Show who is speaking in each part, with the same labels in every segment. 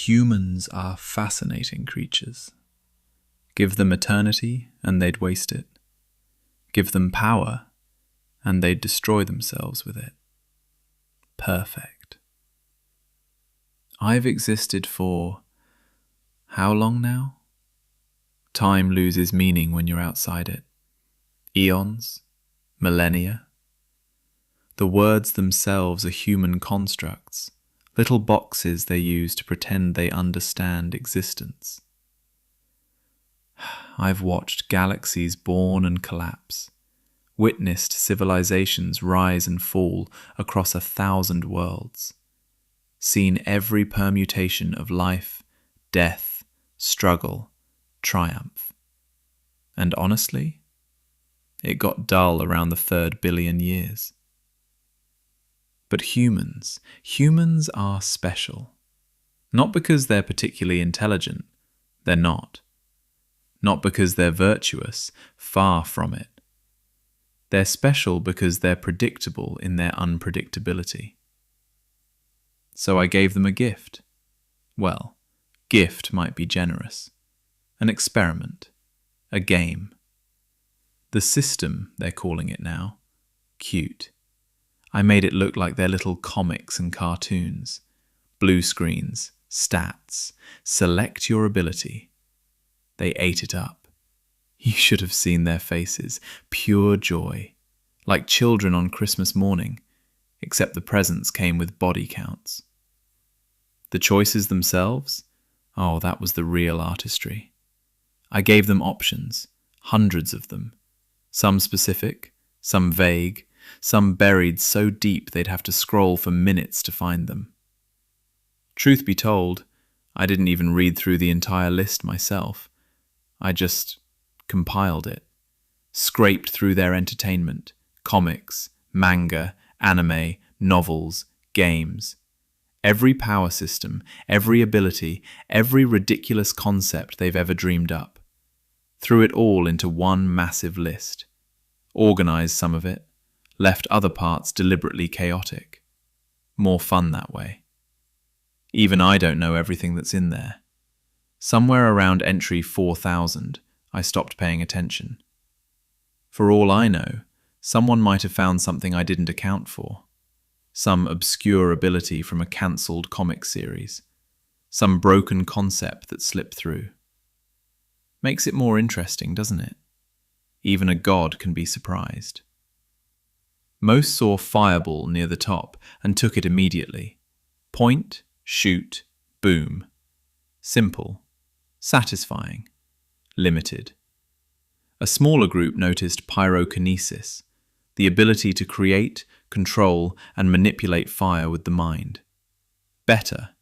Speaker 1: Humans are fascinating creatures. Give them eternity and they'd waste it. Give them power and they'd destroy themselves with it. Perfect. I've existed for how long now? Time loses meaning when you're outside it. Eons? Millennia? The words themselves are human constructs, little boxes they use to pretend they understand existence. I've watched galaxies born and collapse, witnessed civilizations rise and fall across 1,000 worlds, seen every permutation of life, death, struggle, triumph. And honestly, it got dull around the 3rd billion years. But humans are special. Not because they're particularly intelligent, they're not. Not because they're virtuous, far from it. They're special because they're predictable in their unpredictability. So I gave them a gift. Well, gift might be generous. An experiment. A game. The system, they're calling it now. Cute. I made it look like their little comics and cartoons. Blue screens, stats, select your ability. They ate it up. You should have seen their faces. Pure joy. Like children on Christmas morning, except the presents came with body counts. The choices themselves? Oh, that was the real artistry. I gave them options, hundreds of them. Some specific, some vague, some buried so deep they'd have to scroll for minutes to find them. Truth be told, I didn't even read through the entire list myself. I just compiled it, scraped through their entertainment, comics, manga, anime, novels, games. Every power system, every ability, every ridiculous concept they've ever dreamed up. Threw it all into one massive list. Organized some of it, left other parts deliberately chaotic. More fun that way. Even I don't know everything that's in there. Somewhere around entry 4000, I stopped paying attention. For all I know, someone might have found something I didn't account for. Some obscure ability from a cancelled comic series. Some broken concept that slipped through. Makes it more interesting, doesn't it? Even a god can be surprised. Most saw fireball near the top and took it immediately. Point, shoot, boom. Simple. Satisfying. Limited. A smaller group noticed pyrokinesis, the ability to create, control, and manipulate fire with the mind. Better.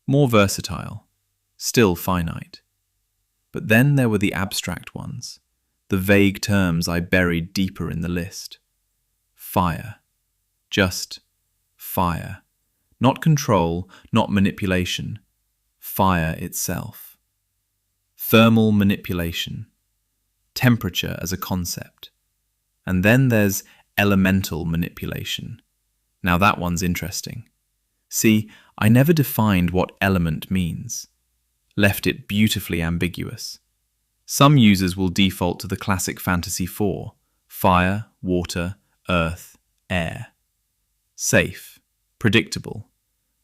Speaker 1: More versatile. Still finite. But then there were the abstract ones, the vague terms I buried deeper in the list. Fire. Just fire. Not control, not manipulation. Fire itself. Thermal manipulation. Temperature as a concept. And then there's elemental manipulation. Now that one's interesting. See, I never defined what element means. Left it beautifully ambiguous. Some users will default to the classic Fantasy 4, fire, water, earth, air. Safe, predictable,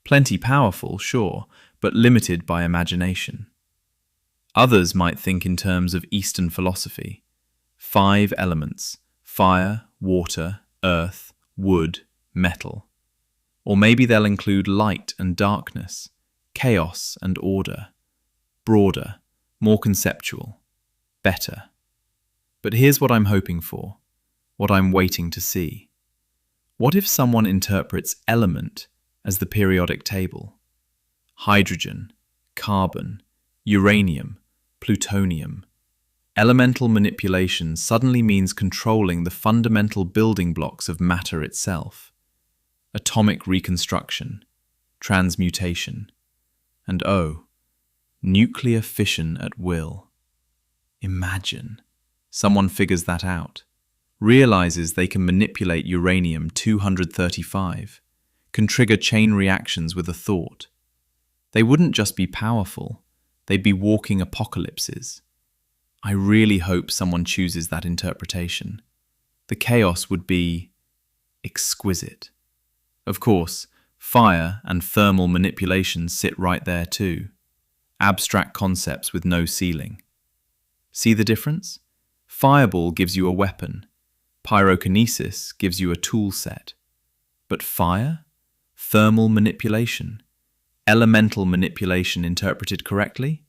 Speaker 1: plenty powerful, sure, but limited by imagination. Others might think in terms of Eastern philosophy. 5 elements, fire, water, earth, wood, metal. Or maybe they'll include light and darkness, chaos and order. Broader, more conceptual, better. But here's what I'm hoping for, what I'm waiting to see. What if someone interprets element as the periodic table? Hydrogen, carbon, uranium, plutonium. Elemental manipulation suddenly means controlling the fundamental building blocks of matter itself. Atomic reconstruction, transmutation, and nuclear fission at will. Imagine. Someone figures that out. Realizes they can manipulate uranium-235. Can trigger chain reactions with a thought. They wouldn't just be powerful, they'd be walking apocalypses. I really hope someone chooses that interpretation. The chaos would be exquisite. Of course, fire and thermal manipulation sit right there too. Abstract concepts with no ceiling. See the difference? Fireball gives you a weapon. Pyrokinesis gives you a tool set. But fire? Thermal manipulation? Elemental manipulation interpreted correctly?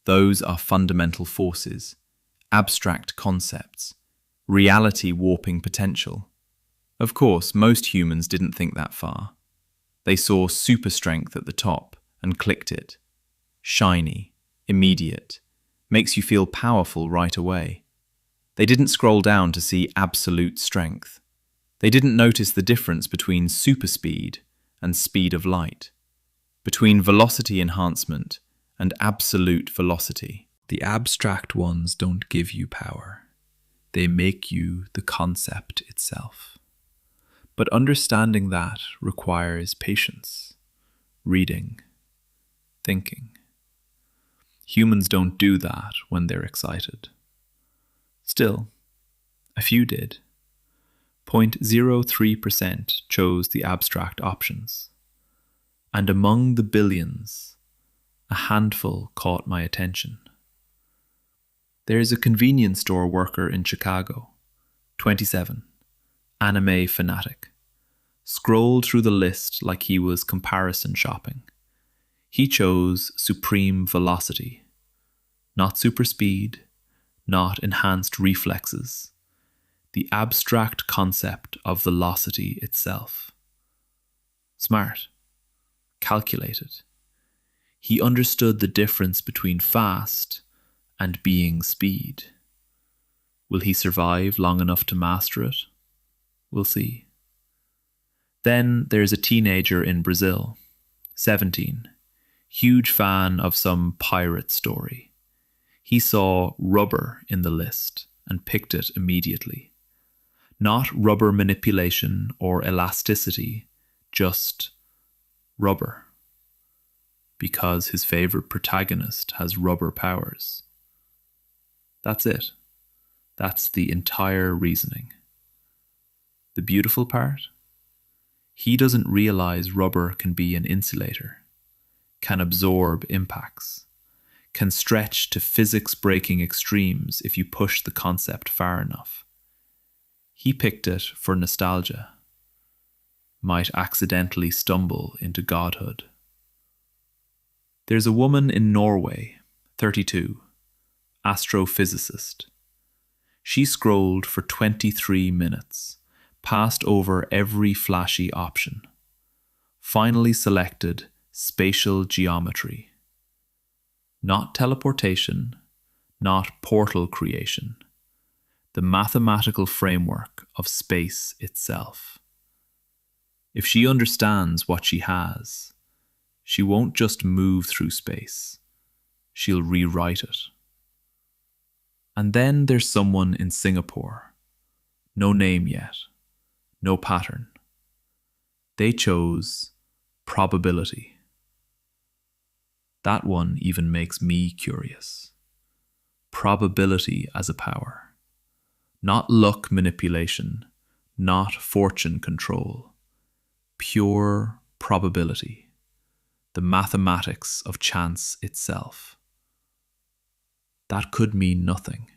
Speaker 1: Those are fundamental forces, abstract concepts, reality warping potential. Of course, most humans didn't think that far. They saw super strength at the top and clicked it. Shiny, immediate, makes you feel powerful right away. They didn't scroll down to see absolute strength. They didn't notice the difference between super speed and speed of light, between velocity enhancement and absolute velocity. The abstract ones don't give you power. They make you the concept itself. But understanding that requires patience, reading, thinking. Humans don't do that when they're excited. Still, a few did. 0.03% chose the abstract options. And among the billions, a handful caught my attention. There is a convenience store worker in Chicago, 27, anime fanatic. Scrolled through the list like he was comparison shopping. He chose supreme velocity, not super speed, not enhanced reflexes, the abstract concept of velocity itself. Smart, calculated. He understood the difference between fast and being speed. Will he survive long enough to master it? We'll see. Then there's a teenager in Brazil, 17, huge fan of some pirate story. He saw rubber in the list and picked it immediately. Not rubber manipulation or elasticity, just rubber. Because his favorite protagonist has rubber powers. That's it. That's the entire reasoning. The beautiful part? He doesn't realize rubber can be an insulator, can absorb impacts, can stretch to physics-breaking extremes if you push the concept far enough. He picked it for nostalgia, might accidentally stumble into godhood. There's a woman in Norway, 32, astrophysicist. She scrolled for 23 minutes, passed over every flashy option, finally selected spatial geometry. Not teleportation, not portal creation, the mathematical framework of space itself. If she understands what she has, she won't just move through space, she'll rewrite it. And then there's someone in Singapore, no name yet, no pattern. They chose probability. That one even makes me curious. Probability as a power. Not luck manipulation, not fortune control. Pure probability. The mathematics of chance itself. That could mean nothing.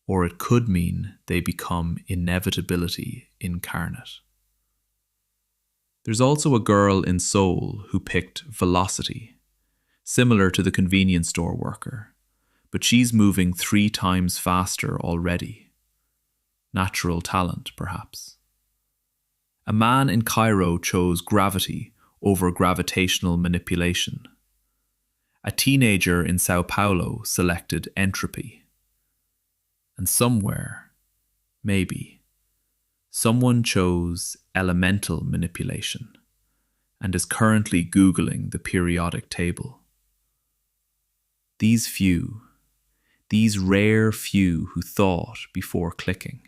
Speaker 1: Or it could mean they become inevitability incarnate. There's also a girl in Seoul who picked velocity, similar to the convenience store worker, but she's moving 3 times faster already. Natural talent, perhaps. A man in Cairo chose gravity over gravitational manipulation. A teenager in Sao Paulo selected entropy. And somewhere, maybe, someone chose elemental manipulation and is currently Googling the periodic table. These few, these rare few who thought before clicking,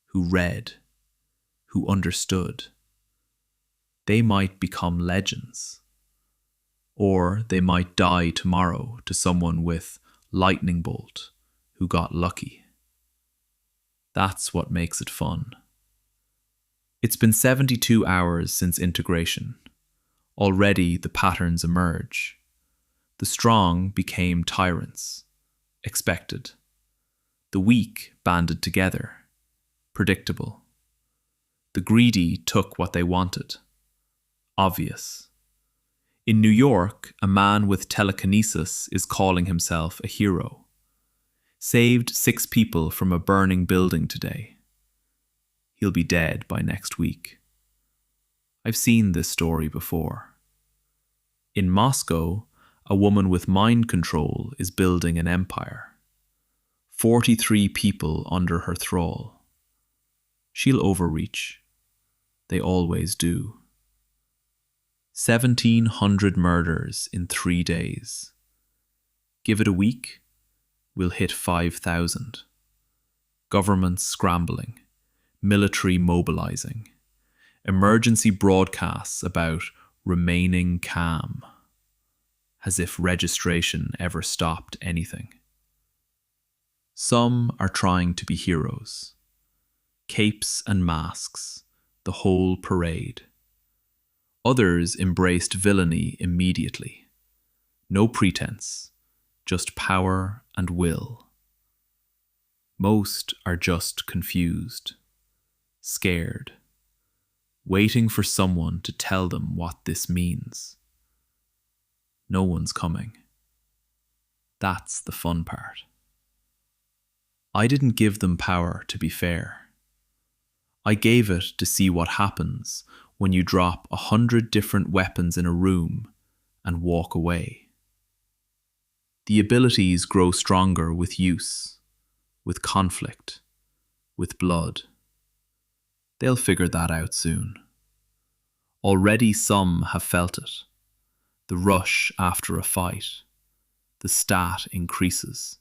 Speaker 1: who read, who understood, they might become legends. Or they might die tomorrow to someone with lightning bolt who got lucky. That's what makes it fun. It's been 72 hours since integration. Already the patterns emerge. The strong became tyrants. Expected. The weak banded together. Predictable. The greedy took what they wanted. Obvious. In New York, a man with telekinesis is calling himself a hero. Saved 6 people from a burning building today. He'll be dead by next week. I've seen this story before. In Moscow, a woman with mind control is building an empire. 43 people under her thrall. She'll overreach. They always do. 1,700 murders in 3 days. Give it a week, we'll hit 5,000. Governments scrambling, military mobilizing, emergency broadcasts about remaining calm, as if registration ever stopped anything. Some are trying to be heroes. Capes and masks, the whole parade. Others embraced villainy immediately. No pretense, just power and will. Most are just confused, scared, waiting for someone to tell them what this means. No one's coming. That's the fun part. I didn't give them power, to be fair. I gave it to see what happens when you drop 100 different weapons in a room and walk away. The abilities grow stronger with use, with conflict, with blood. They'll figure that out soon. Already some have felt it. The rush after a fight. The stat increases.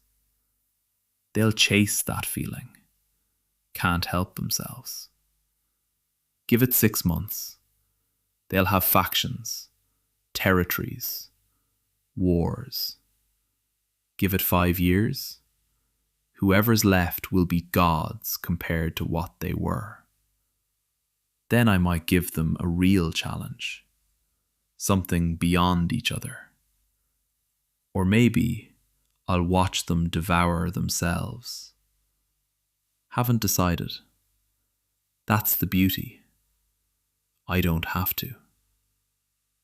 Speaker 1: They'll chase that feeling. Can't help themselves. Give it 6 months. They'll have factions, territories, wars. Give it 5 years. Whoever's left will be gods compared to what they were. Then I might give them a real challenge. Something beyond each other. Or maybe I'll watch them devour themselves. Haven't decided. That's the beauty. I don't have to.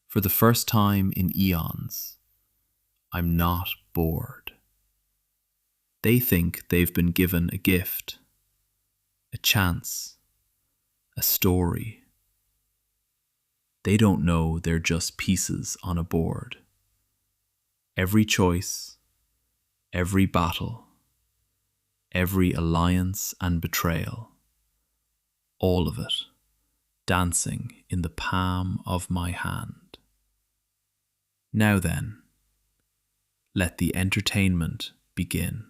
Speaker 1: For the first time in eons, I'm not bored. They think they've been given a gift, a chance, a story. They don't know they're just pieces on a board. Every choice, every battle, every alliance and betrayal, all of it dancing in the palm of my hand. Now then, let the entertainment begin.